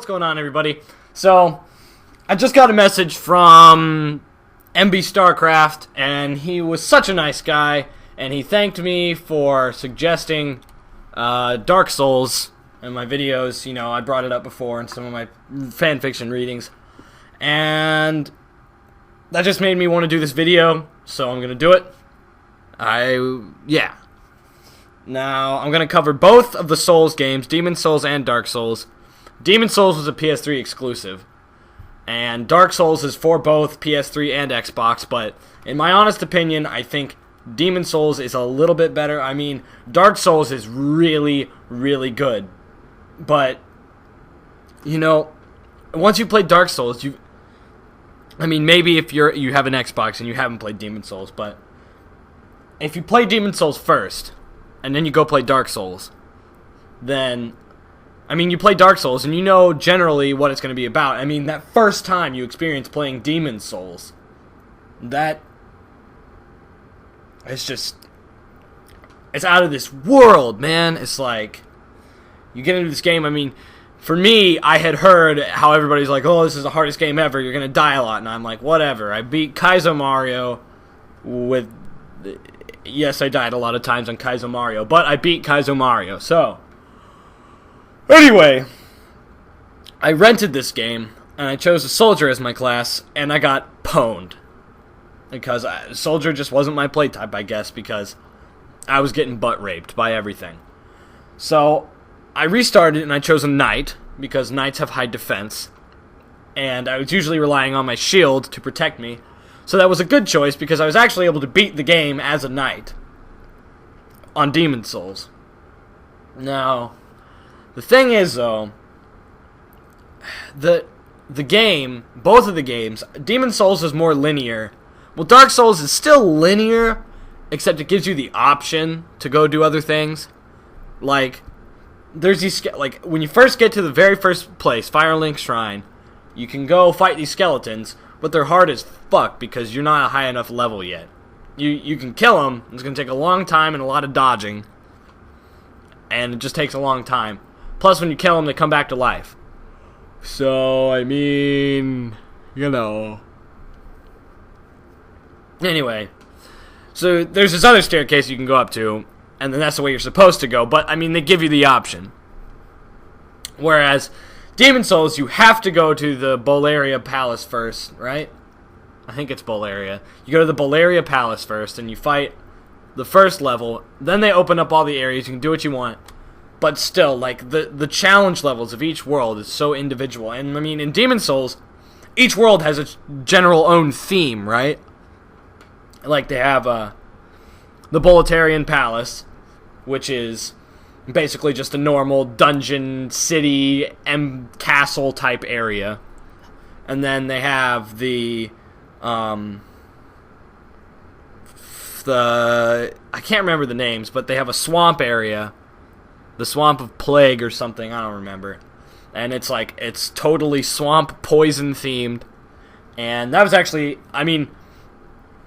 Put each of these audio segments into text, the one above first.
what's going on, everybody? So, I just got a message from MB StarCraft, and he was such a nice guy, and he thanked me for suggesting Dark Souls in my videos. You know, I brought it up before in some of my fanfiction readings, and that just made me want to do this video, so I'm gonna do it. Now, I'm going to cover both of the Souls games, Demon Souls and Dark Souls. Demon Souls was a PS3 exclusive, and Dark Souls is for both PS3 and Xbox, but in my honest opinion, I think Demon Souls is a little bit better. I mean, Dark Souls is really, really good, but, you know, once you play Dark Souls, maybe if you have an Xbox and you haven't played Demon Souls, but if you play Demon Souls first, and then you go play Dark Souls, then, you play Dark Souls, and you know generally what it's going to be about. That first time you experience playing Demon Souls, it's out of this world, man. It's like, you get into this game, for me, I had heard how everybody's like, oh, this is the hardest game ever, you're going to die a lot, and I'm like, whatever. I beat Kaizo Mario with... Yes, I died a lot of times on Kaizo Mario, but I beat Kaizo Mario, so... Anyway, I rented this game, and I chose a soldier as my class, and I got pwned. Because soldier just wasn't my play type, I guess, because I was getting butt raped by everything. So, I restarted, and I chose a knight, because knights have high defense, and I was usually relying on my shield to protect me. So that was a good choice, because I was actually able to beat the game as a knight on Demon Souls. Now, the thing is, though, the game, both of the games, Demon Souls is more linear. Well, Dark Souls is still linear, except it gives you the option to go do other things. Like, there's these, when you first get to the very first place, Firelink Shrine, you can go fight these skeletons, but they're hard as fuck because you're not a high enough level yet. You can kill them, it's going to take a long time and a lot of dodging, and it just takes a long time. Plus, when you kill them, they come back to life. So, you know. Anyway, so there's this other staircase you can go up to, and then that's the way you're supposed to go, but, they give you the option. Whereas... Demon Souls, you have to go to the Bolaria Palace first, right? I think it's Bolaria. You go to the Bolaria Palace first, and you fight the first level. Then they open up all the areas. You can do what you want. But still, the challenge levels of each world is so individual. And, in Demon Souls, each world has a general own theme, right? Like, they have the Boletarian Palace, which is... basically just a normal dungeon, city, castle type area. And then they have the I can't remember the names, but they have a swamp area. The Swamp of Plague or something, I don't remember. And it's totally swamp poison themed. And that was actually,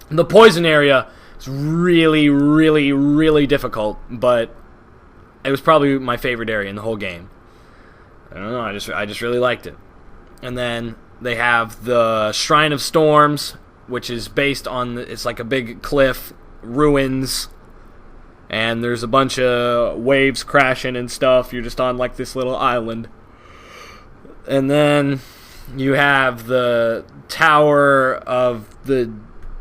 the poison area is really, really, really difficult, but it was probably my favorite area in the whole game. I don't know, I just really liked it. And then they have the Shrine of Storms, which is based on, it's like a big cliff, ruins, and there's a bunch of waves crashing and stuff. You're just on this little island. And then you have the Tower of the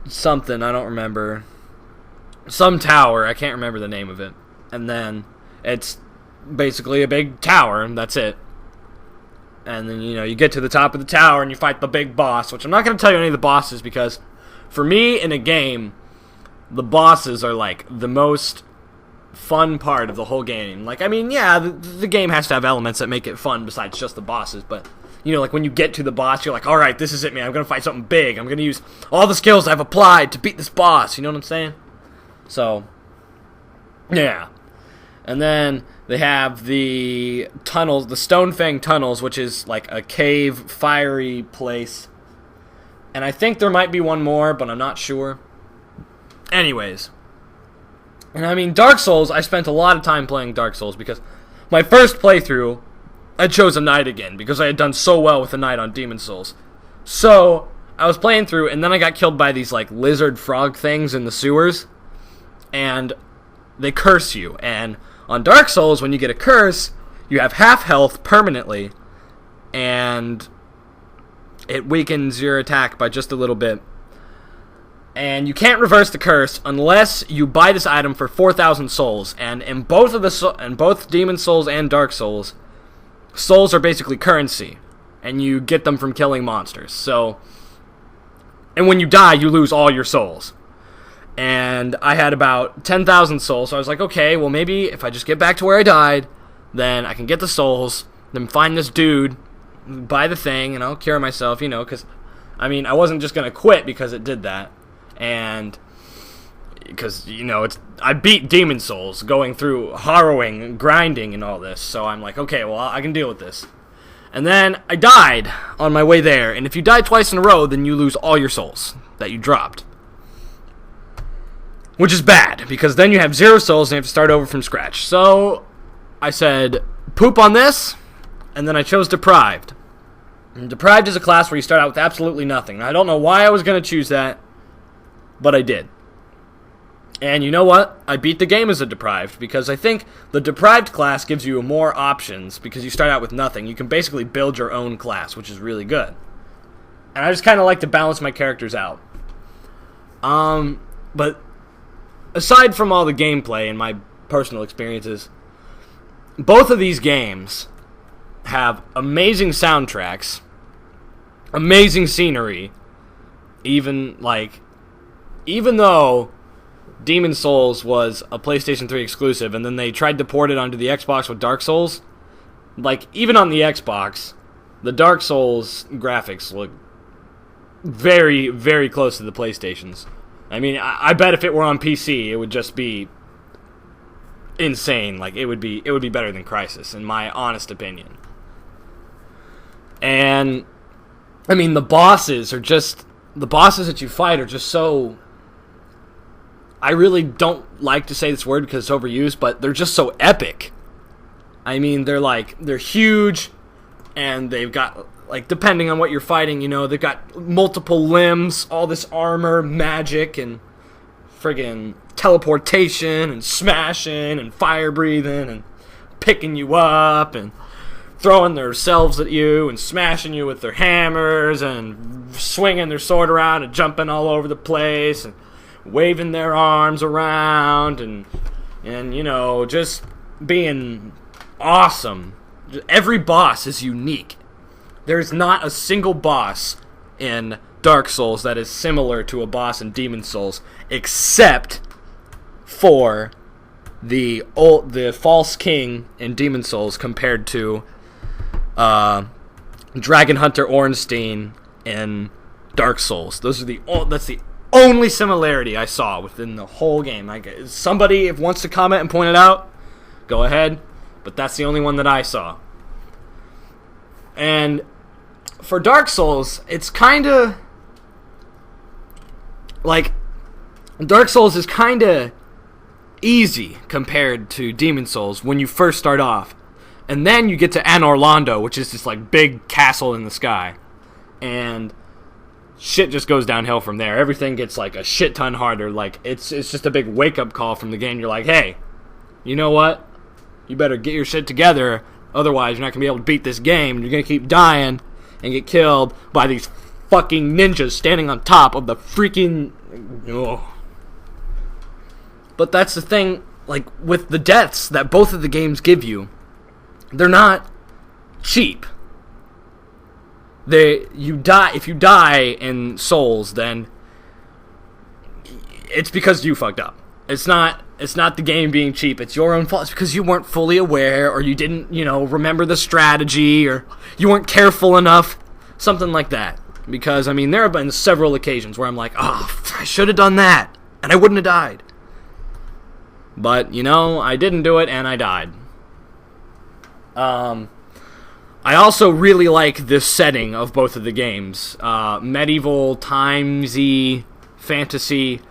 something, I don't remember. Some tower, I can't remember the name of it. And then it's basically a big tower, and that's it. And then, you get to the top of the tower, and you fight the big boss, which I'm not going to tell you any of the bosses, because for me, in a game, the bosses are, the most fun part of the whole game. The game has to have elements that make it fun besides just the bosses, but, when you get to the boss, you're like, alright, this is it, man, I'm going to fight something big, I'm going to use all the skills I've applied to beat this boss, you know what I'm saying? So, yeah. And then they have the tunnels, the Stonefang tunnels, which is a cave, fiery place. And I think there might be one more, but I'm not sure. Anyways. And Dark Souls, I spent a lot of time playing Dark Souls because my first playthrough I chose a knight again because I had done so well with the knight on Demon Souls. So I was playing through, and then I got killed by these like lizard frog things in the sewers, and they curse you. And on Dark Souls, when you get a curse, you have half health permanently, and it weakens your attack by just a little bit. And you can't reverse the curse unless you buy this item for 4,000 souls. And in both Demon Souls and Dark Souls, souls are basically currency, and you get them from killing monsters. So, and when you die, you lose all your souls. And I had about 10,000 souls, so I was like, okay, well maybe if I just get back to where I died, then I can get the souls, then find this dude, buy the thing, and I'll cure myself, because, I mean, I wasn't just going to quit because it did that. And because, I beat Demon Souls going through harrowing and grinding and all this, so I'm like, okay, well, I can deal with this. And then I died on my way there, and if you die twice in a row, then you lose all your souls that you dropped. Which is bad, because then you have 0 souls and you have to start over from scratch. So I said, poop on this, and then I chose Deprived. And Deprived is a class where you start out with absolutely nothing. I don't know why I was going to choose that, but I did. And you know what? I beat the game as a Deprived, because I think the Deprived class gives you more options, because you start out with nothing. You can basically build your own class, which is really good. And I just kind of like to balance my characters out. But aside from all the gameplay and my personal experiences, both of these games have amazing soundtracks, amazing scenery, even though Demon Souls was a PlayStation 3 exclusive, and then they tried to port it onto the Xbox with Dark Souls. Even on the Xbox, the Dark Souls graphics look very, very close to the PlayStation's. I mean, I bet if it were on PC, it would just be insane. It would be better than Crysis, in my honest opinion. And, I mean, the bosses that you fight are just so... I really don't like to say this word because it's overused, but they're just so epic. I mean, they're huge, and they've got, depending on what you're fighting, they've got multiple limbs, all this armor, magic, and friggin' teleportation, and smashing, and fire breathing, and picking you up, and throwing themselves at you, and smashing you with their hammers, and swinging their sword around, and jumping all over the place, and waving their arms around, and just being awesome. Every boss is unique. There's not a single boss in Dark Souls that is similar to a boss in Demon Souls, except for the False King in Demon Souls compared to Dragon Hunter Ornstein in Dark Souls. That's the only similarity I saw within the whole game. Somebody, if wants to comment and point it out, go ahead. But that's the only one that I saw. And for Dark Souls, it's kind of Dark Souls is kind of easy compared to Demon Souls when you first start off. And then you get to Anor Londo, which is this big castle in the sky. And shit just goes downhill from there. Everything gets a shit ton harder. It's just a big wake up call from the game. You're like, hey, you know what? You better get your shit together, otherwise you're not gonna be able to beat this game. You're gonna keep dying and get killed by these fucking ninjas standing on top of the freaking... Oh. But that's the thing, with the deaths that both of the games give you, they're not cheap. If you die in Souls, then it's because you fucked up. It's not the game being cheap. It's your own fault. It's because you weren't fully aware, or you didn't, remember the strategy, or you weren't careful enough, something like that. Because, I mean, there have been several occasions where I'm like, I should have done that, and I wouldn't have died. But, I didn't do it, and I died. I also really like this setting of both of the games. Medieval, timesy, fantasy.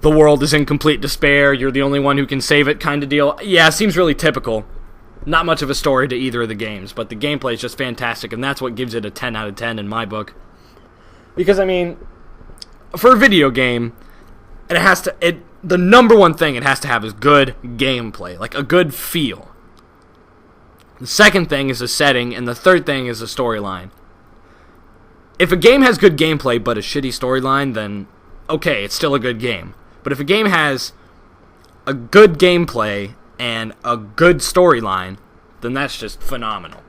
The world is in complete despair. You're the only one who can save it kind of deal. Yeah, it seems really typical. not much of a story to either of the games, but the gameplay is just fantastic, and that's what gives it a 10 out of 10 in my book. Because, I mean, for a video game, the number one thing it has to have is good gameplay, like a good feel. The second thing is a setting, and the third thing is a storyline. If a game has good gameplay but a shitty storyline, then okay, it's still a good game. But if a game has a good gameplay and a good storyline, then that's just phenomenal.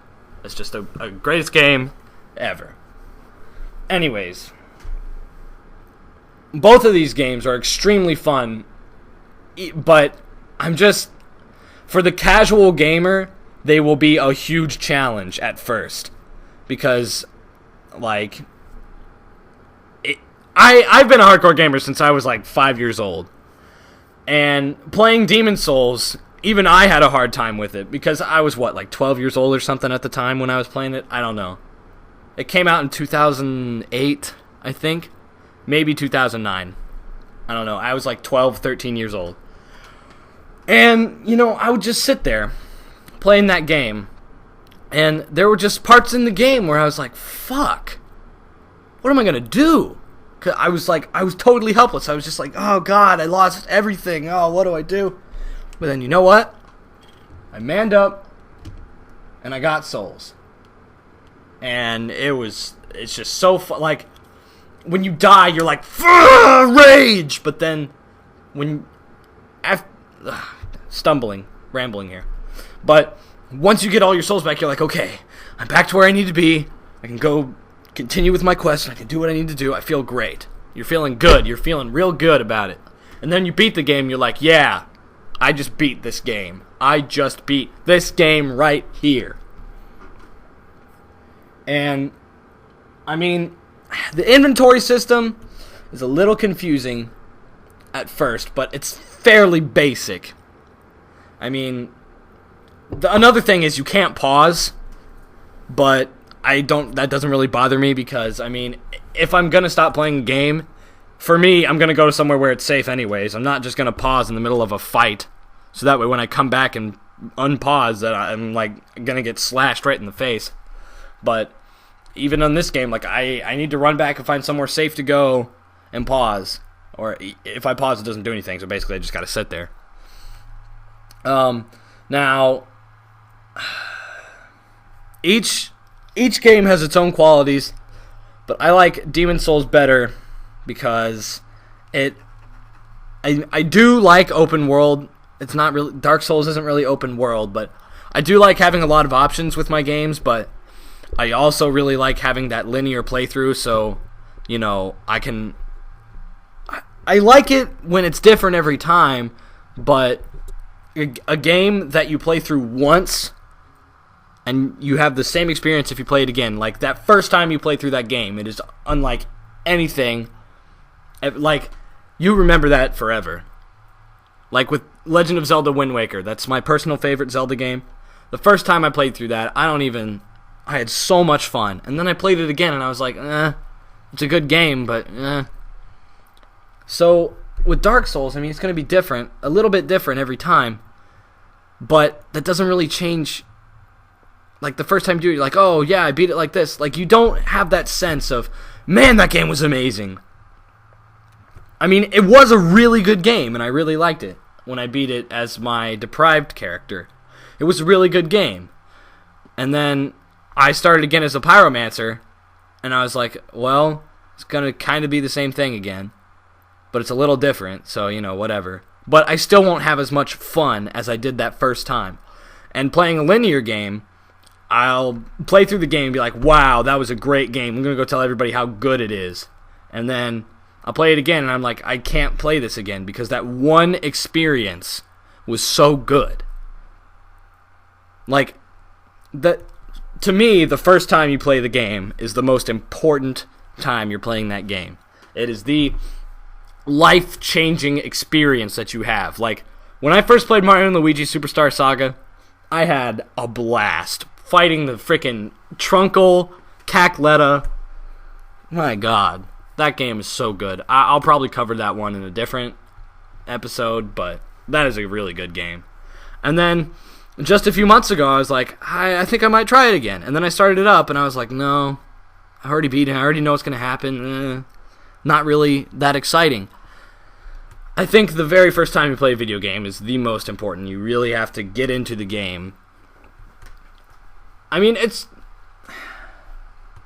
It's just a greatest game ever. Anyways, both of these games are extremely fun, but for the casual gamer, they will be a huge challenge at first. Because, like, I've been a hardcore gamer since I was like 5 years old. And playing Demon's Souls, even I had a hard time with it. Because I was, like 12 years old or something at the time when I was playing it? I don't know. It came out in 2008, I think. Maybe 2009. I don't know. I was like 12, 13 years old. And, I would just sit there playing that game. And there were just parts in the game where I was like, fuck. What am I going to do? 'Cause I was totally helpless. I was just like, oh God, I lost everything. Oh, what do I do? But then you know what? I manned up and I got Souls. And it's just so fun. Like, when you die, you're like, rage! But then, rambling here. But once you get all your souls back, you're like, okay, I'm back to where I need to be. I can go continue with my quest, and I can do what I need to do. I feel great. You're feeling good. You're feeling real good about it. And then you beat the game, you're like, yeah, I just beat this game. I just beat this game right here. And, I mean, the inventory system is a little confusing at first, but it's fairly basic. I mean, another thing is you can't pause, but that doesn't really bother me because, I mean, if I'm going to stop playing a game, for me, I'm going to go to somewhere where it's safe anyways. I'm not just going to pause in the middle of a fight, so that way when I come back and unpause, that I'm, like, going to get slashed right in the face. But even on this game, like, I need to run back and find somewhere safe to go and pause. Or if I pause, it doesn't do anything, so basically I just got to sit there. Now, each game has its own qualities, but I like Demon's Souls better because I do like open world. It's not really, Dark Souls isn't really open world, but I do like having a lot of options with my games, but I also really like having that linear playthrough, so, I like it when it's different every time, but a game that you play through once and you have the same experience if you play it again. Like, that first time you play through that game, it is unlike anything. Like, you remember that forever. Like with Legend of Zelda Wind Waker, that's my personal favorite Zelda game. The first time I played through that, I had so much fun. And then I played it again and I was like, it's a good game, but So, with Dark Souls, I mean, it's going to be different, a little bit different every time, but that doesn't really change. Like, the first time you do it, you're like, oh, yeah, I beat it like this. Like, you don't have that sense of, man, that game was amazing. I mean, it was a really good game, and I really liked it when I beat it as my deprived character. It was a really good game. And then I started again as a pyromancer, and I was like, well, it's going to kind of be the same thing again. But it's a little different, so, whatever. But I still won't have as much fun as I did that first time. And playing a linear game, I'll play through the game and be like, wow, that was a great game. I'm going to go tell everybody how good it is. And then I'll play it again, and I'm like, I can't play this again because that one experience was so good. Like, to me, the first time you play the game is the most important time you're playing that game. It is the life-changing experience that you have. Like, when I first played Mario & Luigi Superstar Saga, I had a blast fighting the frickin' Trunkle, Cackletta. My god, that game is so good. I'll probably cover that one in a different episode, but that is a really good game. And then just a few months ago, I was like, I think I might try it again. And then I started it up, and I was like, no, I already beat it. I already know what's going to happen. Not really that exciting. I think the very first time you play a video game is the most important. You really have to get into the game. I mean, I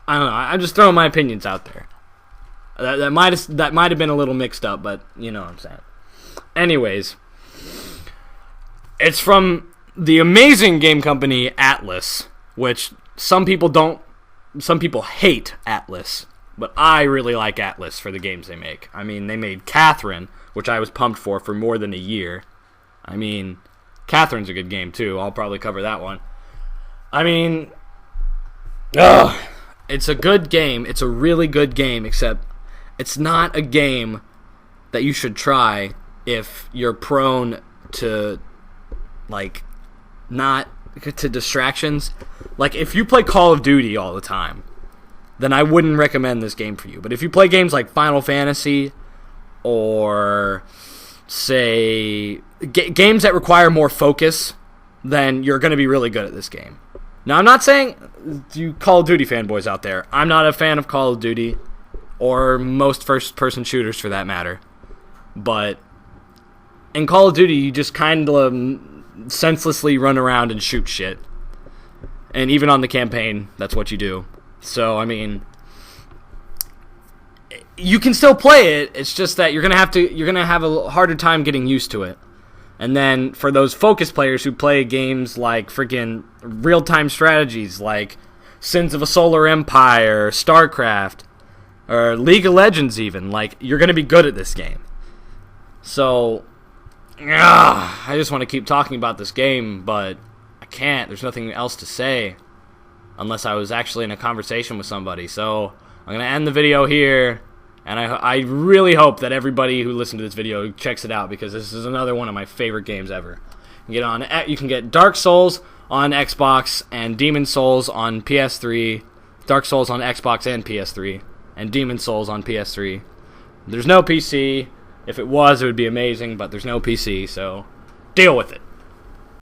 don't know. I'm just throwing my opinions out there. That might have been a little mixed up, but you know what I'm saying. Anyways, it's from the amazing game company Atlas, which some people hate Atlas, but I really like Atlas for the games they make. I mean, they made Catherine, which I was pumped for more than a year. I mean, Catherine's a good game too. I'll probably cover that one. I mean, it's a good game. It's a really good game, except it's not a game that you should try if you're prone to, like, not to distractions. Like, if you play Call of Duty all the time, then I wouldn't recommend this game for you. But if you play games like Final Fantasy or, say, games that require more focus, then you're going to be really good at this game. Now, I'm not saying, you Call of Duty fanboys out there, I'm not a fan of Call of Duty, or most first-person shooters for that matter. But in Call of Duty, you just kind of senselessly run around and shoot shit. And even on the campaign, that's what you do. So, I mean, you can still play it, it's just that you're gonna have a harder time getting used to it. And then for those focus players who play games like freaking real-time strategies like Sins of a Solar Empire, StarCraft, or League of Legends even, like, you're going to be good at this game. So, I just want to keep talking about this game, but I can't. There's nothing else to say unless I was actually in a conversation with somebody. So, I'm going to end the video here. And I really hope that everybody who listened to this video checks it out, because this is another one of my favorite games ever. You can get Dark Souls on Xbox and Demon Souls on PS3. Dark Souls on Xbox and PS3. And Demon Souls on PS3. There's no PC. If it was, it would be amazing, but there's no PC, so deal with it.